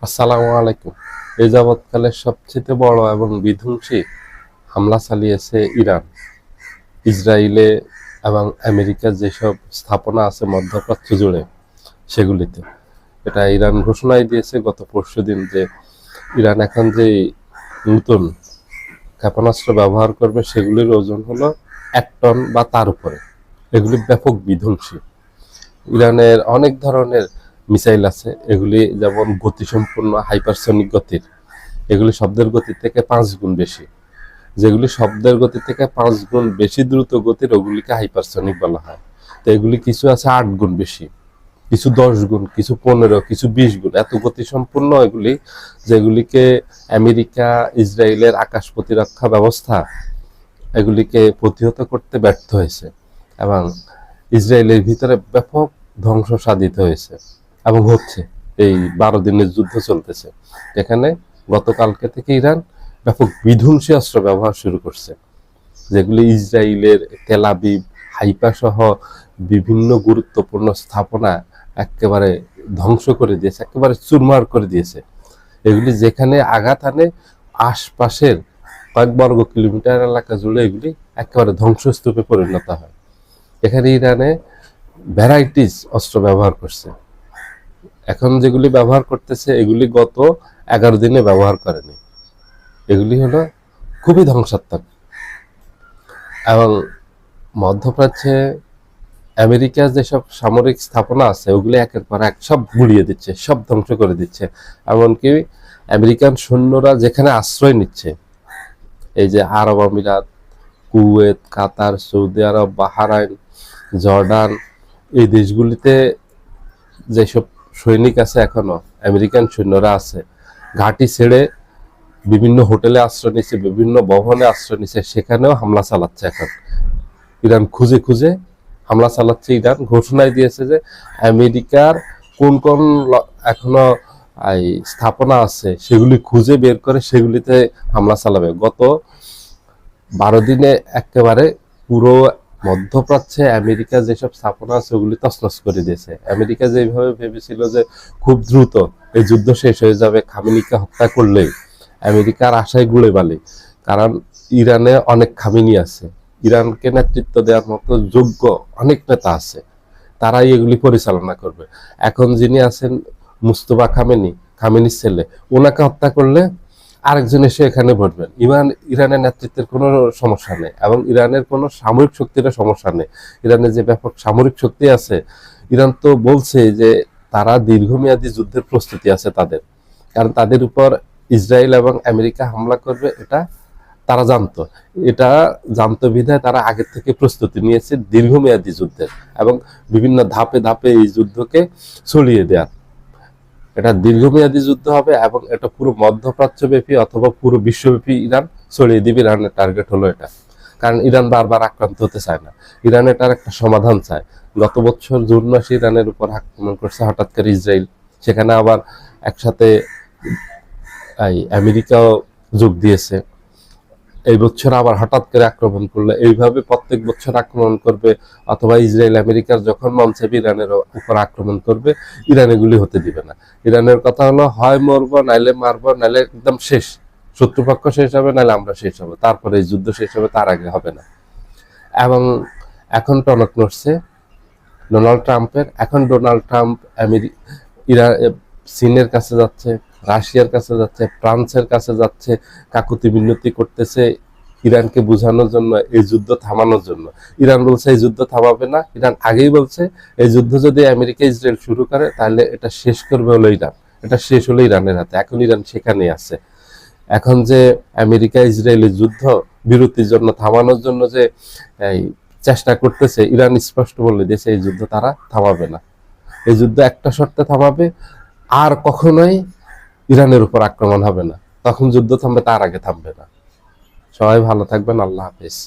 আসসালামু আলাইকুম। এই যাবৎকালে সবচেয়ে বড় এবং বিধ্বংসী হামলা চালিয়েছে ইরান। ইসরায়েলে এবং আমেরিকার যেসব স্থাপনা আছে মধ্যপ্রাচ্য জুড়ে সেগুলিতে। এটা ইরান ঘোষণাই দিয়েছে গত পরশুদিন যে ইরান এখন যে নতুন ক্ষেপণাস্ত্র ব্যবহার করবে সেগুলির ওজন হলো 1 টন বা তার উপরে। এগুলি ব্যাপক বিধ্বংসী। ইরানের অনেক ধরনের মিসাইল আছে, এগুলি যেমন গতিসম্পন্ন হাইপারসনিক গতির, এগুলি শব্দের গতি থেকে 5 গুণ বেশি। যেগুলি শব্দের গতি থেকে 5 গুণ বেশি দ্রুত গতির ওগুলিকে হাইপারসনিক বলা হয়। তো এগুলি কিছু আছে 8 গুণ বেশি, কিছু 10 গুণ, কিছু 15, কিছু 20 গুণ, এত গতিসম্পন্ন এগুলি, যেগুলিকে আমেরিকা ইসরায়েলের আকাশ প্রতিরক্ষা ব্যবস্থা এগুলিকে প্রতিহত করতে ব্যর্থ হয়েছে এবং ইসরায়েলের ভিতরে ব্যাপক ধ্বংস সাধিত হয়েছে এবং হচ্ছে। এই 12 দিনের যুদ্ধ চলতেছে, এখানে গতকালকে থেকে ইরান ব্যাপক বিধ্বংসী অস্ত্র ব্যবহার শুরু করছে, যেগুলি ইসরায়েলের তেল আবিব, হাইফা সহ বিভিন্ন গুরুত্বপূর্ণ স্থাপনা একেবারে ধ্বংস করে দিয়েছে, একেবারে চুরমার করে দিয়েছে। এগুলি যেখানে আঘাত আনে আশপাশের কয়েক বর্গ কিলোমিটার এলাকা জুড়ে এগুলি একেবারে ধ্বংসস্তূপে পরিণত হয়। এখানে ইরানে ভ্যারাইটিস অস্ত্র ব্যবহার করছে। এখন যেগুলি ব্যবহার করতেছে এগুলি গত 11 দিনে ব্যবহার করেনি। এগুলি হলো খুবই ধ্বংসাত্মক এবং মধ্যপ্রাচ্যে আমেরিকার যেসব সামরিক স্থাপনা আছে ওগুলি একের পর এক সব গুড়িয়ে দিচ্ছে, সব ধ্বংস করে দিচ্ছে। এমনকি আমেরিকান সৈন্যরা যেখানে আশ্রয় নিচ্ছে, এই যে আরব আমিরাত, কুয়েত, কাতার, সৌদি আরব, বাহরাইন, জর্ডান, এই দেশগুলিতে যেসব সৈনিক আছে, এখনো আমেরিকান সৈন্যরা আছে, ঘাঁটি ছেড়ে বিভিন্ন হোটেলে আশ্রয় নিচ্ছে, বিভিন্ন ভবনে আশ্রয় নিচ্ছে, সেখানেও হামলা চালাচ্ছে। এখন ইরান খুঁজে খুঁজে হামলা চালাচ্ছে। ইরান ঘোষণায় দিয়েছে যে আমেরিকার কোন কোন এখনো এই স্থাপনা আছে সেগুলি খুঁজে বের করে সেগুলিতে হামলা চালাবে। গত 12 দিনে একেবারে পুরো মধ্যপ্রাচ্যে আমেরিকা যেসব স্থাপনা আছে ওগুলি তছনছ করে দিয়েছে। আমেরিকা যেভাবে ভেবেছিল যে খুব দ্রুত এই যুদ্ধ শেষ হয়ে যাবে, খামেনিকে হত্যা করলেই, আমেরিকার আশায় গুড়ে বালি। কারণ ইরানে অনেক খামেনি আছে, ইরানকে নেতৃত্ব দেওয়ার মতো যোগ্য অনেক নেতা আছে, তারাই এগুলি পরিচালনা করবে। এখন যিনি আছেন মুস্তফা খামেনি, খামেনির ছেলে, ওনাকে হত্যা করলে আরেকজন এসে এখানে বসবেন। ইরানের নেতৃত্বের কোনো সমস্যা নেই এবং ইরানের কোনো সামরিক শক্তিরও সমস্যা নেই। ইরানের যে ব্যাপক সামরিক শক্তি আছে, ইরান তো বলছে যে তারা দীর্ঘমেয়াদী যুদ্ধের প্রস্তুতি আছে তাদের, কারণ তাদের উপর ইসরায়েল এবং আমেরিকা হামলা করবে এটা তারা জানতো। এটা জানতো বিধায় তারা আগের থেকে প্রস্তুতি নিয়েছে দীর্ঘমেয়াদী যুদ্ধের এবং বিভিন্ন ধাপে ধাপে এই যুদ্ধকে ছড়িয়ে দেওয়ার। এটা দীর্ঘমেয়াদী যুদ্ধ হবে এবং এটা পুরো মধ্যপ্রাচ্যব্যাপী অথবা পুরো বিশ্বব্যাপী ইরান ছড়িয়ে দিবে। ইরানের টার্গেট হলো এটা, কারণ ইরান বারবার আক্রান্ত হতে চায় না, ইরান এটার একটা সমাধান চায়। গত বছর জুন মাসে ইরানের উপর আক্রমণ করছে হঠাৎ করে ইসরায়েল, সেখানে আবার একসাথে আমেরিকাও যোগ দিয়েছে। এই বছর আবার হঠাৎ করে আক্রমণ করলে এইভাবে প্রত্যেক বছর আক্রমণ করবে, অথবা ইসরায়েল আমেরিকার যখন মন চাইবে ইরানের উপর আক্রমণ করবে। ইরান এগুলি হতে দিবে না। ইরানের কথা হলো হয় মরবো, নাইলে মারবো, নাইলে একদম শেষ, শত্রুপক্ষ শেষ হবে, নাইলে আমরা শেষ হবে, তারপরে এই যুদ্ধ শেষ হবে, তার আগে হবে না। এবং এখন টনক নড়ছে ডোনাল্ড ট্রাম্পের। এখন ডোনাল্ড ট্রাম্প ইরান, চীনের কাছে যাচ্ছে, রাশিয়ার কাছে যাচ্ছে, ফ্রান্সের কাছে যাচ্ছে, কাকুতি মিনতি করতেছে ইরানকে বোঝানোর জন্য, এই যুদ্ধ থামানোর জন্য। ইরান বলছে এই যুদ্ধ থামাবে না। ইরান আগেই বলছে এই যুদ্ধ যদি আমেরিকা ইসরায়েল শুরু করে তাহলে এটা শেষ করবে হলো ইরান, এটা শেষ হলো ইরানের হাতে। এখন ইরান সেখানেই আছে। এখন যে আমেরিকা ইসরায়েলের যুদ্ধ বিরতির জন্য, থামানোর জন্য যে এই চেষ্টা করতেছে, ইরান স্পষ্ট বলে দিয়েছে এই যুদ্ধ তারা থামাবে না। এই যুদ্ধ একটা শর্তে থামাবে, আর কখনোই ইরানের উপর আক্রমণ হবে না। তখন যুদ্ধ থামবে, তার আগে থামবে না। সবাই ভালো থাকবেন। আল্লাহ হাফেজ।